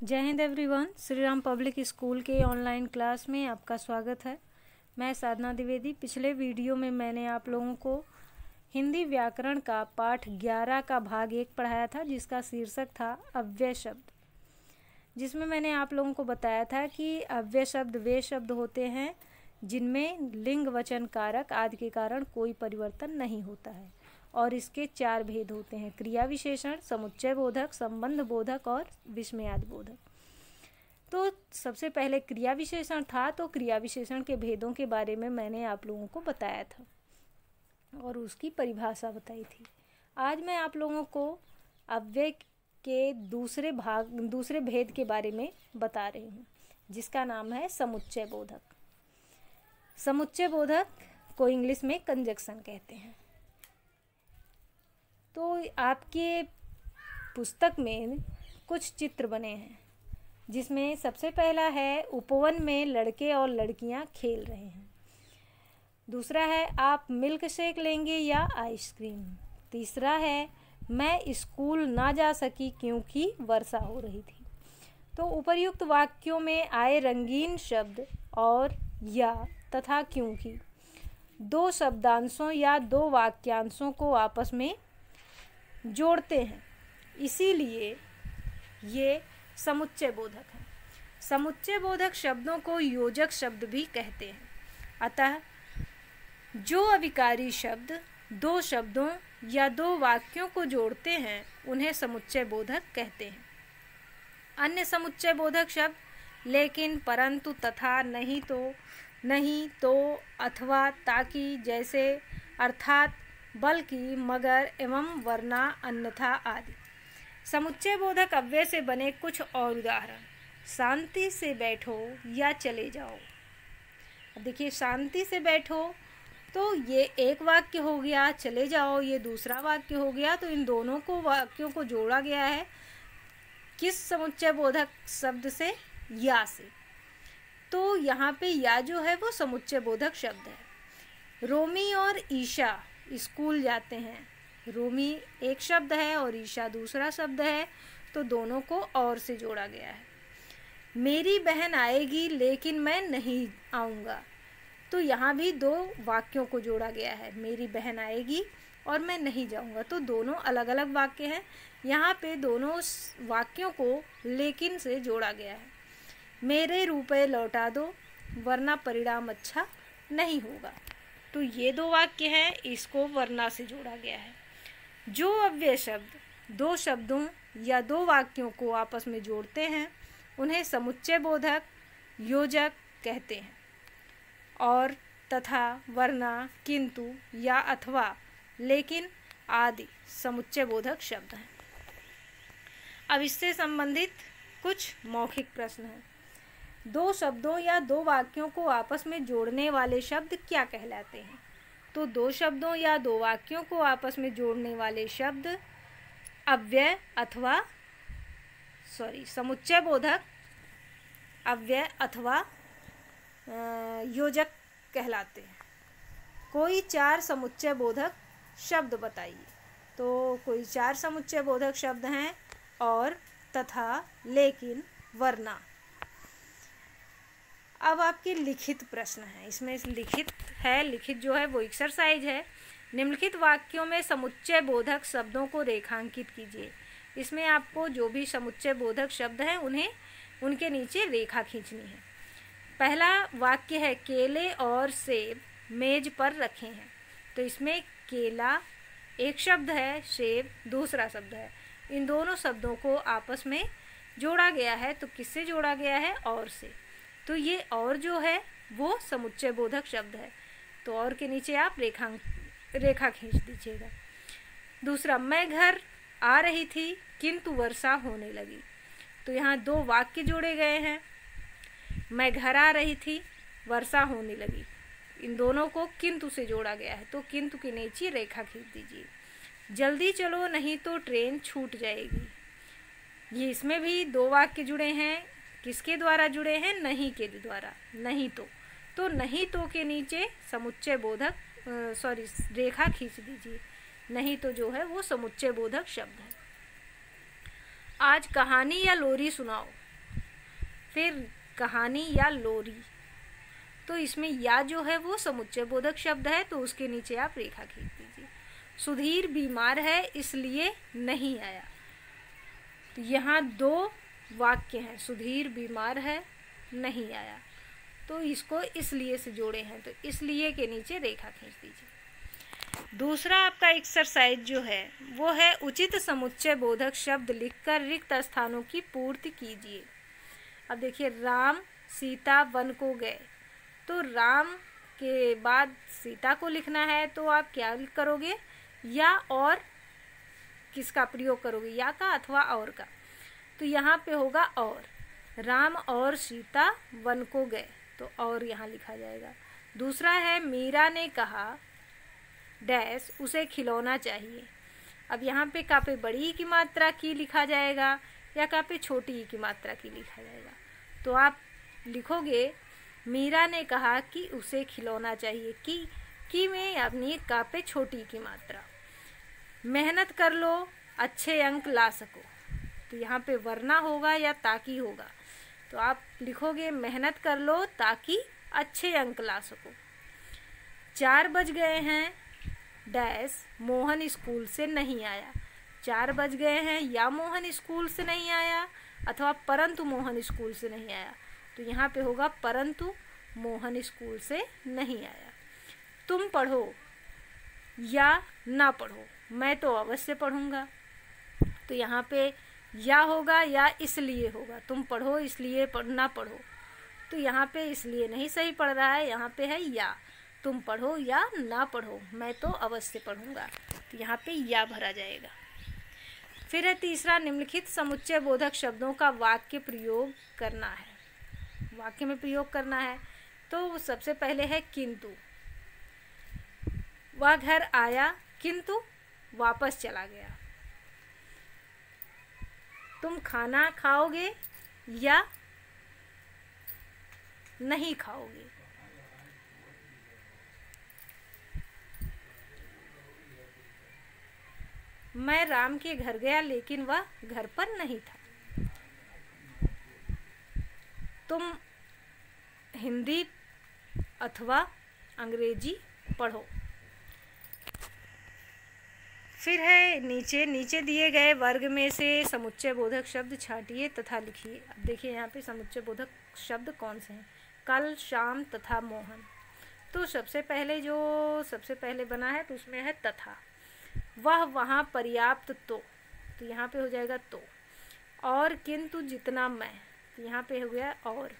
जय Hind everyone. Shri Ram public school के online class में आपका स्वागत है। मैं साधना द्विवेदी। पिछले वीडियो में मैंने आप लोगों को हिंदी व्याकरण का पाठ 11 का भाग 1 पढ़ाया था, जिसका शीर्षक था अव्यय शब्द, जिसमें मैंने आप लोगों को बताया था कि अव्यय शब्द वे शब्द होते हैं जिनमें लिंग वचन कारक आदि के कारण कोई परिवर्तन नहीं होता है, और इसके 4 भेद होते हैं: क्रिया विशेषण, समुच्चय बोधक, संबंध बोधक और विस्मयादि बोधक। तो सबसे पहले क्रिया विशेषण था, तो क्रिया विशेषण के भेदों के बारे में मैंने आप लोगों को बताया था और उसकी परिभाषा बताई थी। आज मैं आप लोगों को अव्यय के दूसरे भेद के बारे में बता रही हूँ, जिसका नाम है समुच्चय बोधक। समुच्चय बोधक को इंग्लिश में कंजक्शन कहते हैं। तो आपके पुस्तक में कुछ चित्र बने हैं, जिसमें सबसे पहला है उपवन में लड़के और लड़कियां खेल रहे हैं। दूसरा है आप मिल्क शेक लेंगे या आइसक्रीम। तीसरा है मैं स्कूल ना जा सकी क्योंकि वर्षा हो रही थी। तो उपर्युक्त वाक्यों में आए रंगीन शब्द और या तथा क्योंकि दो शब्दांशों या दो वाक्यांशों को आपस में जोड़ते हैं, इसीलिए ये समुच्चय बोधक है। समुच्चय बोधक शब्दों को योजक शब्द भी कहते हैं। अतः जो अविकारी शब्द दो शब्दों या दो वाक्यों को जोड़ते हैं उन्हें समुच्चय बोधक कहते हैं। अन्य समुच्चय बोधक शब्द लेकिन, परंतु, तथा, नहीं तो, अथवा, ताकि, जैसे, अर्थात, बल्कि, मगर एवं वरना, अन्यथा आदि। समुच्चय बोधक अव्यय से बने कुछ और उदाहरण: शांति से बैठो या चले जाओ। अब देखिए, शांति से बैठो तो ये एक वाक्य हो गया, चले जाओ ये दूसरा वाक्य हो गया। तो इन दोनों को वाक्यों को जोड़ा गया है किस समुच्चय बोधक शब्द से? या से। तो यहाँ पे या जो है वो समुच्चय बोधक शब्द है। रोमी और ईशा स्कूल जाते हैं। रोमी एक शब्द है और ईशा दूसरा शब्द है, तो दोनों को और से जोड़ा गया है। मेरी बहन आएगी लेकिन मैं नहीं आऊँगा। तो यहाँ भी दो वाक्यों को जोड़ा गया है, मेरी बहन आएगी और मैं नहीं जाऊँगा। तो दोनों अलग अलग वाक्य हैं। यहाँ पे दोनों वाक्यों को लेकिन से जोड़ा गया है। मेरे रुपए लौटा दो वरना परिणाम अच्छा नहीं होगा। तो ये दो वाक्य हैं, इसको वरना से जोड़ा गया है। जो अव्यय शब्द दो शब्दों या दो वाक्यों को आपस में जोड़ते हैं उन्हें समुच्चय बोधक योजक कहते हैं। और, तथा, वरना, किंतु या अथवा, लेकिन आदि समुच्चय बोधक शब्द हैं। अब इससे संबंधित कुछ मौखिक प्रश्न हैं। दो शब्दों या दो वाक्यों को आपस में जोड़ने वाले शब्द क्या कहलाते हैं? तो दो शब्दों या दो वाक्यों को आपस में जोड़ने वाले शब्द अव्यय अथवा समुच्चय बोधक, अव्यय अथवा योजक कहलाते हैं। कोई 4 समुच्चय बोधक शब्द बताइए। तो कोई 4 समुच्चय बोधक शब्द हैं: और, तथा, लेकिन, वरना। अब आपके लिखित प्रश्न है। इसमें लिखित जो है वो एक्सरसाइज है। निम्नलिखित वाक्यों में समुच्चय बोधक शब्दों को रेखांकित कीजिए। इसमें आपको जो भी समुच्चय बोधक शब्द हैं उन्हें उनके नीचे रेखा खींचनी है। पहला वाक्य है केले और सेब मेज पर रखे हैं। तो इसमें केला एक शब्द है, सेब दूसरा शब्द है। इन दोनों शब्दों को आपस में जोड़ा गया है। तो किससे जोड़ा गया है? और से। तो ये और जो है वो समुच्चय बोधक शब्द है। तो और के नीचे आप रेखा खींच दीजिएगा। दूसरा, मैं घर आ रही थी किंतु वर्षा होने लगी। तो यहाँ दो वाक्य जोड़े गए हैं। मैं घर आ रही थी, वर्षा होने लगी। इन दोनों को किंतु से जोड़ा गया है। तो किंतु के नीचे रेखा खींच दीजिए। जल्दी चलो नहीं तो ट्रेन छूट जाएगी। ये इसमें भी दो वाक्य जुड़े हैं। किसके द्वारा जुड़े हैं? नहीं के द्वारा। नहीं तो नहीं तो के नीचे समुच्चय बोधक रेखा खींच दीजिए। नहीं तो जो है वो समुच्चय बोधक शब्द है। आज कहानी या लोरी सुनाओ। फिर कहानी या लोरी, तो इसमें या जो है वो समुच्चय बोधक शब्द है, तो उसके नीचे आप रेखा खींच दीजिए। सुधीर बीमार है इसलिए नहीं आया, तो यहाँ 2 वाक्य हैं, सुधीर बीमार है नहीं आया, तो इसको इसलिए से जोड़े हैं, तो इसलिए के नीचे रेखा खींच दीजिए। दूसरा आपका एक्सरसाइज जो है वो है उचित समुच्चय बोधक शब्द लिखकर रिक्त स्थानों की पूर्ति कीजिए। अब देखिए, राम सीता वन को गए, तो राम के बाद सीता को लिखना है, तो आप क्या करोगे, या और किसका प्रयोग करोगे, या का अथवा और का, तो यहाँ पे होगा और, राम और सीता वन को गए, तो और यहाँ लिखा जाएगा। दूसरा है मीरा ने कहा डैश उसे खिलौना चाहिए। अब यहाँ पे का पे बड़ी की मात्रा की लिखा जाएगा या का पे छोटी की मात्रा की लिखा जाएगा, तो आप लिखोगे मीरा ने कहा कि उसे खिलौना चाहिए, की में अपनी का पे छोटी की मात्रा। मेहनत कर लो अच्छे अंक ला सको, तो यहाँ पे वरना होगा या ताकि होगा, तो आप लिखोगे मेहनत कर लो ताकि अच्छे अंक ला सको। 4 बज गए हैं डैश मोहन स्कूल से नहीं आया। 4 बज गए हैं या मोहन स्कूल से नहीं आया अथवा परंतु मोहन स्कूल से नहीं आया, तो यहाँ पे होगा परंतु मोहन स्कूल से नहीं आया। तुम पढ़ो या ना पढ़ो, मैं तो अवश्य पढ़ूंगा, तो यहाँ पे या होगा या इसलिए होगा, तुम पढ़ो इसलिए ना पढ़ो, तो यहाँ पे इसलिए नहीं सही पढ़ रहा है, यहाँ पे है या, तुम पढ़ो या ना पढ़ो, मैं तो अवश्य पढ़ूंगा, तो यहाँ पे या भरा जाएगा। फिर है तीसरा, निम्नलिखित समुच्चय बोधक शब्दों का वाक्य प्रयोग करना है। वाक्य में प्रयोग करना है, तो सबसे पहले है किंतु। वह घर आया किंतु वापस चला गया। तुम खाना खाओगे या नहीं खाओगे। मैं राम के घर गया लेकिन वह घर पर नहीं था। तुम हिंदी अथवा अंग्रेजी पढ़ो। फिर है नीचे दिए गए वर्ग में से समुच्चय बोधक शब्द छांटिए तथा लिखिए। अब देखिए यहाँ पे समुच्चय बोधक शब्द कौन से हैं, कल, शाम तथा मोहन। तो सबसे पहले बना है तो उसमें है तथा। वह वहाँ पर्याप्त, तो यहाँ पे हो जाएगा तो। और किंतु जितना मैं, तो यहाँ पे हो गया और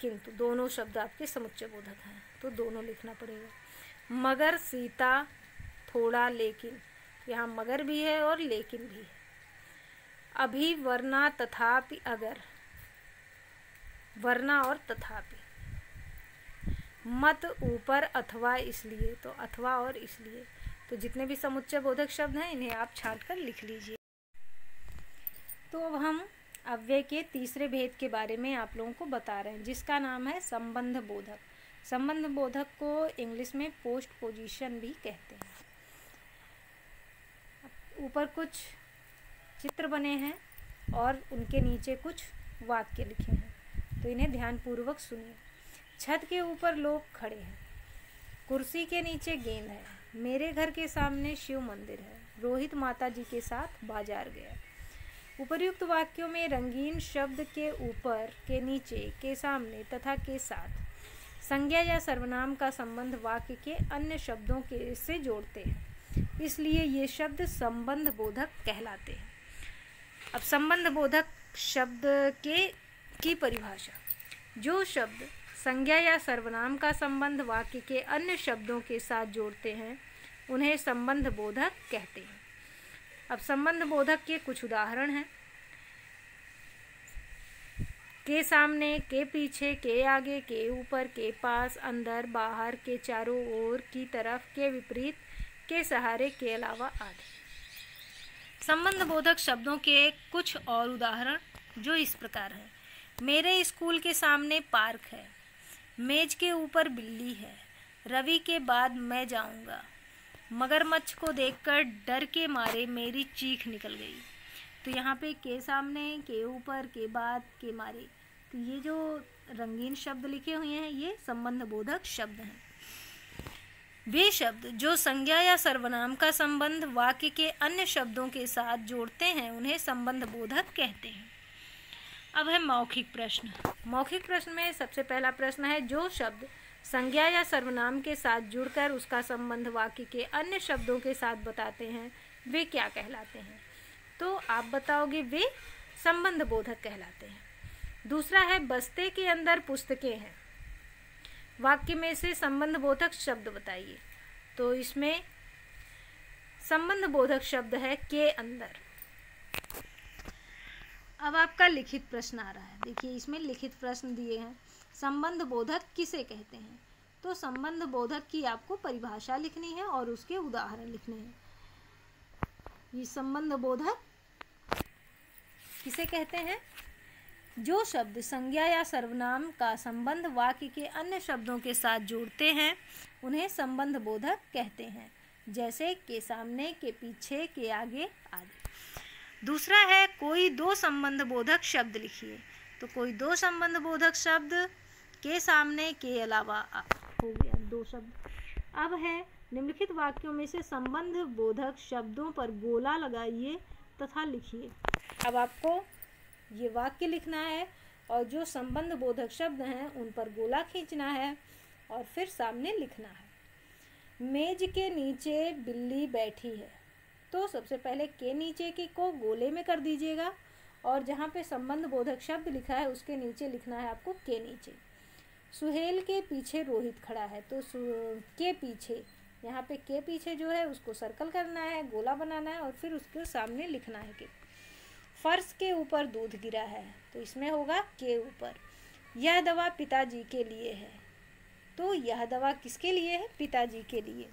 किंतु दोनों शब्द आपके समुच्चय बोधक हैं, तो दोनों लिखना पड़ेगा। मगर सीता थोड़ा लेकिन, यहाँ मगर भी है और लेकिन भी है। अभी वरना तथापि अगर, वरना और तथापि। मत ऊपर अथवा इसलिए, तो अथवा और इसलिए। तो जितने भी समुच्चय बोधक शब्द हैं इन्हें आप छांट कर लिख लीजिए। तो अब हम अव्यय के तीसरे भेद के बारे में आप लोगों को बता रहे हैं, जिसका नाम है संबंध बोधक। संबंध बोधक को इंग्लिश में पोस्ट पोजीशन भी कहते हैं। ऊपर कुछ चित्र बने हैं और उनके नीचे कुछ वाक्य लिखे हैं, तो इन्हें ध्यानपूर्वक सुनिए। छत के ऊपर लोग खड़े हैं, कुर्सी के नीचे गेंद है, मेरे घर के सामने शिव मंदिर है, रोहित माता जी के साथ बाजार गया। उपर्युक्त वाक्यों में रंगीन शब्द के ऊपर, के नीचे, के सामने तथा के साथ संज्ञा या सर्वनाम का संबंध वाक्य के अन्य शब्दों के से जोड़ते हैं, इसलिए ये शब्द संबंध बोधक कहलाते हैं। अब संबंध बोधक शब्द की परिभाषा। जो शब्द संज्ञा या सर्वनाम का संबंध वाक्य के अन्य शब्दों के साथ जोड़ते हैं उन्हें संबंध बोधक कहते हैं। अब संबंध बोधक के कुछ उदाहरण हैं। के सामने, के पीछे, के आगे, के ऊपर, के पास, अंदर, बाहर, के चारों ओर, की तरफ, के विपरीत, के सहारे, के अलावा आदि। संबंध बोधक शब्दों के कुछ और उदाहरण जो इस प्रकार हैं। मेरे स्कूल के सामने पार्क है, मेज के ऊपर बिल्ली है, रवि के बाद मैं जाऊंगा, मगरमच्छ को देखकर डर के मारे मेरी चीख निकल गई, तो यहाँ पे के सामने, के ऊपर, के बाद, के मारे, तो ये जो रंगीन शब्द लिखे हुए हैं ये संबंध बोधक शब्द हैं। वे शब्द जो संज्ञा या सर्वनाम का संबंध वाक्य के अन्य शब्दों के साथ जोड़ते हैं उन्हें संबंध बोधक कहते हैं। अब है मौखिक प्रश्न। मौखिक प्रश्न में सबसे पहला प्रश्न है, जो शब्द संज्ञा या सर्वनाम के साथ जुड़कर उसका संबंध वाक्य के अन्य शब्दों के साथ बताते हैं वे क्या कहलाते हैं? तो आप बताओगे वे संबंध बोधक कहलाते हैं। दूसरा है, बस्ते के अंदर पुस्तकें हैं, वाक्य में से संबंध बोधक शब्द बताइए। तो इसमें संबंध बोधक शब्द है के अंदर। अब आपका लिखित प्रश्न आ रहा है। देखिए इसमें लिखित प्रश्न दिए हैं, संबंध बोधक किसे कहते हैं? तो संबंध बोधक की आपको परिभाषा लिखनी है और उसके उदाहरण लिखने हैं। ये संबंध बोधक किसे कहते हैं? जो शब्द संज्ञा या सर्वनाम का संबंध वाक्य के अन्य शब्दों के साथ जोड़ते हैं उन्हें संबंध बोधक कहते हैं, जैसे के सामने, के पीछे, के आगे आदि। दूसरा है, कोई दो संबंध बोधक शब्द लिखिए। तो कोई दो संबंध बोधक शब्द के सामने, के अलावा हो गया दो शब्द। अब है, निम्नलिखित वाक्यों में से संबंध बोधक शब्दों पर गोला लगाइए तथा लिखिए। अब आपको ये वाक्य लिखना है और जो संबंध बोधक शब्द हैं उन पर गोला खींचना है और फिर सामने लिखना है। मेज के नीचे बिल्ली बैठी है। तो सबसे पहले के नीचे की को गोले में कर दीजिएगा और जहाँ पे संबंध बोधक शब्द लिखा है उसके नीचे लिखना है आपको के नीचे। सुहेल के पीछे रोहित खड़ा है। तो के पीछे, यहाँ पे के पीछे जो है उसको सर्कल करना है, गोला बनाना है और फिर उसके सामने लिखना है के। फर्श के ऊपर दूध गिरा है। तो इसमें होगा के ऊपर। यह दवा पिताजी के लिए है। तो यह दवा किसके लिए है? पिताजी के लिए।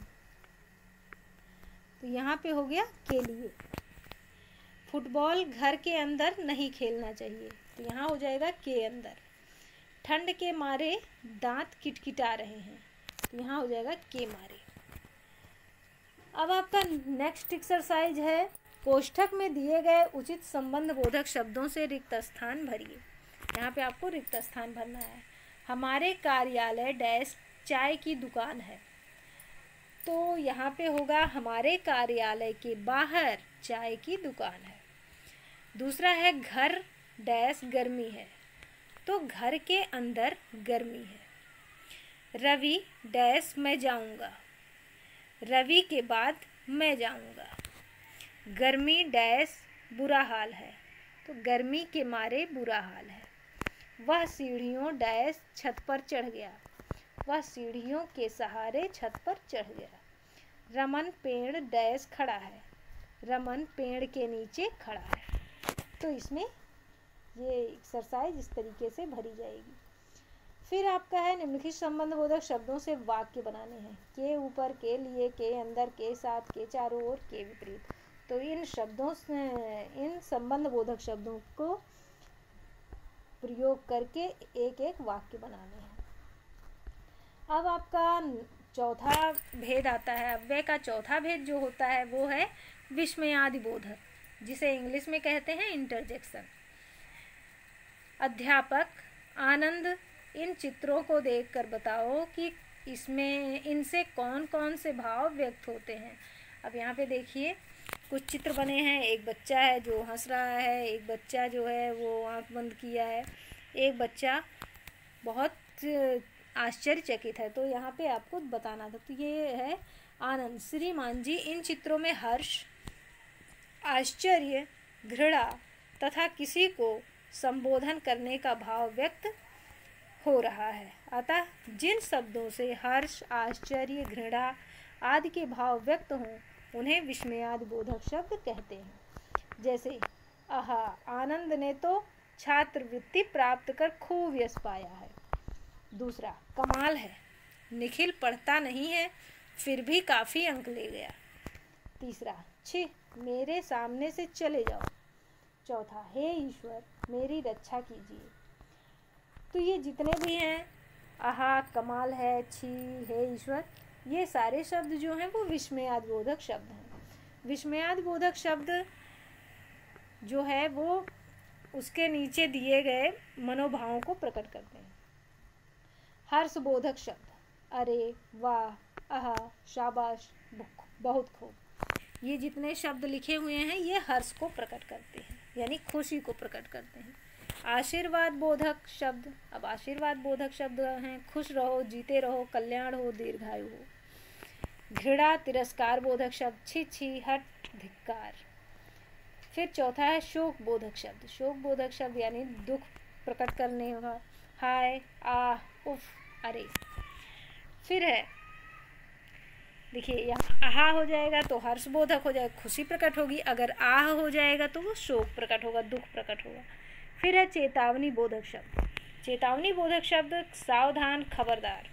तो यहाँ पे हो गया के लिए। फुटबॉल घर के अंदर नहीं खेलना चाहिए। तो यहाँ हो जाएगा के अंदर। ठंड के मारे दांत किटकिटा रहे हैं। तो यहाँ हो जाएगा के मारे। अब आपका नेक्स्ट एक्सरसाइज है, कोष्ठक में दिए गए उचित संबंध बोधक शब्दों से रिक्त स्थान भरिए। यहाँ पे आपको रिक्त स्थान भरना है। हमारे कार्यालय डैश चाय की दुकान है। तो यहाँ पे होगा हमारे कार्यालय के बाहर चाय की दुकान है। दूसरा है, घर डैश गर्मी है। तो घर के अंदर गर्मी है। रवि डैश मैं जाऊँगा। रवि के बाद मैं जाऊँगा। गर्मी डैश बुरा हाल है। तो गर्मी के मारे बुरा हाल है। वह सीढ़ियों डैश छत पर चढ़ गया। वह सीढ़ियों के सहारे छत पर चढ़ गया। रमन पेड़ डैश खड़ा है। रमन पेड़ के नीचे खड़ा है। तो इसमें ये एक्सरसाइज इस तरीके से भरी जाएगी। फिर आपका है, निम्नलिखित संबंध बोधक शब्दों से वाक्य बनाने हैं। के ऊपर, के लिए, के अंदर, के साथ, के चारों ओर, के विपरीत। तो इन शब्दों से, इन संबंध बोधक शब्दों को प्रयोग करके एक एक वाक्य बनाने हैं। अब आपका चौथा भेद आता है। अव्यय का चौथा भेद जो होता है वो है विस्मयादि बोधक, जिसे इंग्लिश में कहते हैं इंटरजेक्शन। अध्यापक आनंद, इन चित्रों को देखकर बताओ कि इसमें इनसे कौन कौन से भाव व्यक्त होते हैं। अब यहाँ पे देखिए कुछ चित्र बने हैं। एक बच्चा है जो हंस रहा है, एक बच्चा जो है वो आंख बंद किया है, एक बच्चा बहुत आश्चर्यचकित है। तो यहाँ पे आपको बताना था। तो ये है आनंद, श्रीमान जी इन चित्रों में हर्ष, आश्चर्य, घृणा तथा किसी को संबोधन करने का भाव व्यक्त हो रहा है। अतः जिन शब्दों से हर्ष, आश्चर्य, घृणा आदि के भाव व्यक्त हों उन्हें विस्मयादि बोधक शब्द कहते हैं। जैसे आहा, आनंद ने तो छात्रवृत्ति प्राप्त कर खूब यश पाया है। दूसरा, कमाल है, निखिल पढ़ता नहीं है फिर भी काफ़ी अंक ले गया। तीसरा, छी, मेरे सामने से चले जाओ। चौथा, हे ईश्वर मेरी रक्षा कीजिए। तो ये जितने भी हैं, आहा, कमाल है, छी, हे ईश्वर, ये सारे शब्द जो हैं वो विस्मयादि बोधक शब्द हैं। विस्मयादि बोधक शब्द जो है वो उसके नीचे दिए गए मनोभावों को प्रकट करते हैं। हर्षबोधक शब्द, अरे, वाह, आहा, शाबाश, बहुत खूब, ये जितने शब्द लिखे हुए हैं ये हर्ष को प्रकट करते हैं, यानी खुशी को प्रकट करते हैं। आशीर्वाद बोधक शब्द, अब आशीर्वाद बोधक शब्द हैं, खुश रहो, जीते रहो, कल्याण हो, दीर्घायु हो। घृणा तिरस्कार बोधक शब्द, छी छी, हट, धिक्कार। फिर चौथा है शोक बोधक शब्द, शोक बोधक शब्द यानी दुख प्रकट करने का, हाय, आह, उफ, अरे। फिर है, देखिए यहाँ आहा हो जाएगा तो हर्षबोधक हो जाएगा, खुशी प्रकट होगी, अगर आह हो जाएगा तो वो शोक प्रकट होगा, दुख प्रकट होगा। फिर है चेतावनी बोधक शब्द, चेतावनी बोधक शब्द, सावधान, खबरदार।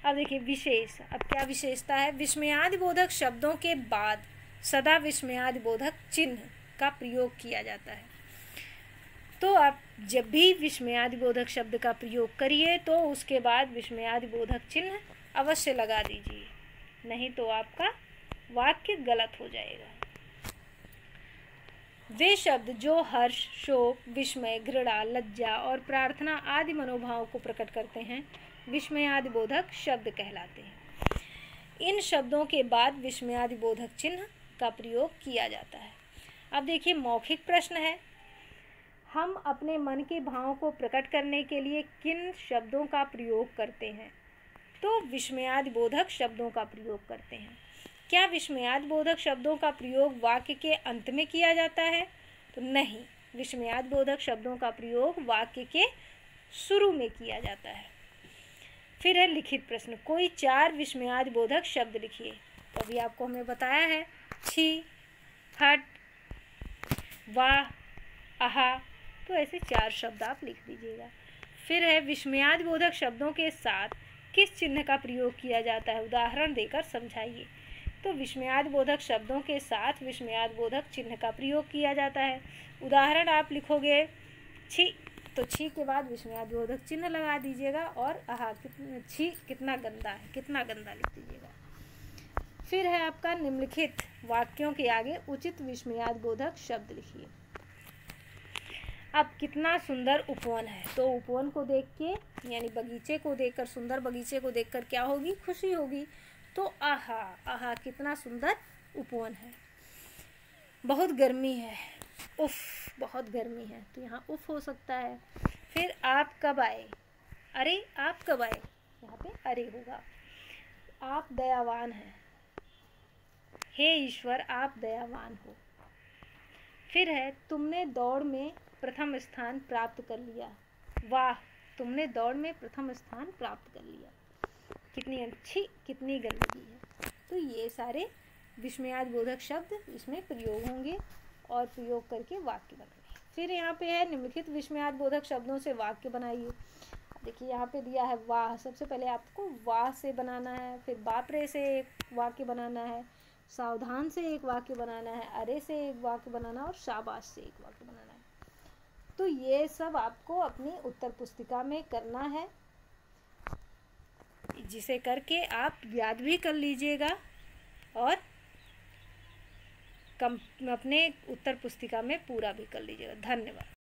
अब देखिए विशेष, अब क्या विशेषता है, विस्मयादि बोधक शब्दों के बाद सदा विस्मयादि बोधक चिन्ह का प्रयोग किया जाता है। तो आप जब भी विस्मयादि बोधक शब्द का प्रयोग करिए तो उसके बाद विस्मयादि बोधक चिन्ह अवश्य लगा दीजिए, नहीं तो आपका वाक्य गलत हो जाएगा। वे शब्द जो हर्ष, शोक, विस्मय, घृणा, लज्जा और प्रार्थना आदि मनोभावों को प्रकट करते हैं विस्मयादि बोधक शब्द कहलाते हैं। इन शब्दों के बाद विस्मयादि बोधक चिन्ह का प्रयोग किया जाता है। अब देखिए मौखिक प्रश्न है, हम अपने मन के भावों को प्रकट करने के लिए किन शब्दों का प्रयोग करते हैं? तो विस्मयादि बोधक शब्दों का प्रयोग करते हैं। क्या विस्मयादि बोधक शब्दों का प्रयोग वाक्य के अंत में किया जाता है? तो नहीं, विस्मयादि बोधक शब्दों का प्रयोग वाक्य के शुरू में किया जाता है। फिर है लिखित प्रश्न, कोई 4 विस्मयादि बोधक शब्द लिखिए। तो अभी आपको हमने बताया है, छी, हट, वाह, आहा, तो ऐसे 4 शब्द आप लिख दीजिएगा। फिर है विस्मयादि बोधक शब्दों के साथ किस चिन्ह का प्रयोग किया जाता है, उदाहरण देकर समझाइए। तो विस्मयादि बोधक शब्दों के साथ विस्मयादि बोधक चिन्ह का प्रयोग किया जाता है। उदाहरण आप लिखोगे छी, तो छी के बाद विस्मयादि बोधक चिन्ह लगा दीजिएगा, और आहा, छी कितना गंदा है, कितना गंदा लिख दीजिएगा। फिर है आपका निम्नलिखित वाक्यों के आगे उचित विस्मयादि बोधक शब्द लिखिए। अब कितना सुंदर उपवन है, तो उपवन को देख के यानी बगीचे को देखकर, सुंदर बगीचे को देखकर क्या होगी, खुशी होगी। तो आहा, आहा, कितना सुंदर उपवन है। बहुत गर्मी है, उफ, बहुत गर्मी है, तो यहाँ उफ हो सकता है। फिर आप कब आए, अरे आप कब आए, यहाँ पे अरे होगा। आप दयावान हैं, हे ईश्वर आप दयावान हो। फिर है तुमने दौड़ में प्रथम स्थान प्राप्त कर लिया, वाह, तुमने दौड़ में प्रथम स्थान प्राप्त कर लिया, कितनी अच्छी, कितनी गंदगी है। तो ये सारे विस्मयादि बोधक शब्द इसमें प्रयोग होंगे और प्रयोग करके वाक्य बनाइए। फिर यहाँ पे है निम्नलिखित विस्मयादि बोधक शब्दों से वाक्य बनाइए। देखिए यहाँ पे दिया है वाह, सबसे पहले आपको वाह से बनाना है, फिर बाप रे से एक वाक्य बनाना है, सावधान से एक वाक्य बनाना है, अरे से एक वाक्य बनाना और शाबाश से एक वाक्य बनाना है। तो ये सब आपको अपनी उत्तर पुस्तिका में करना है, जिसे करके आप याद भी कर लीजिएगा और अपने उत्तर पुस्तिका में पूरा भी कर लीजिएगा। धन्यवाद।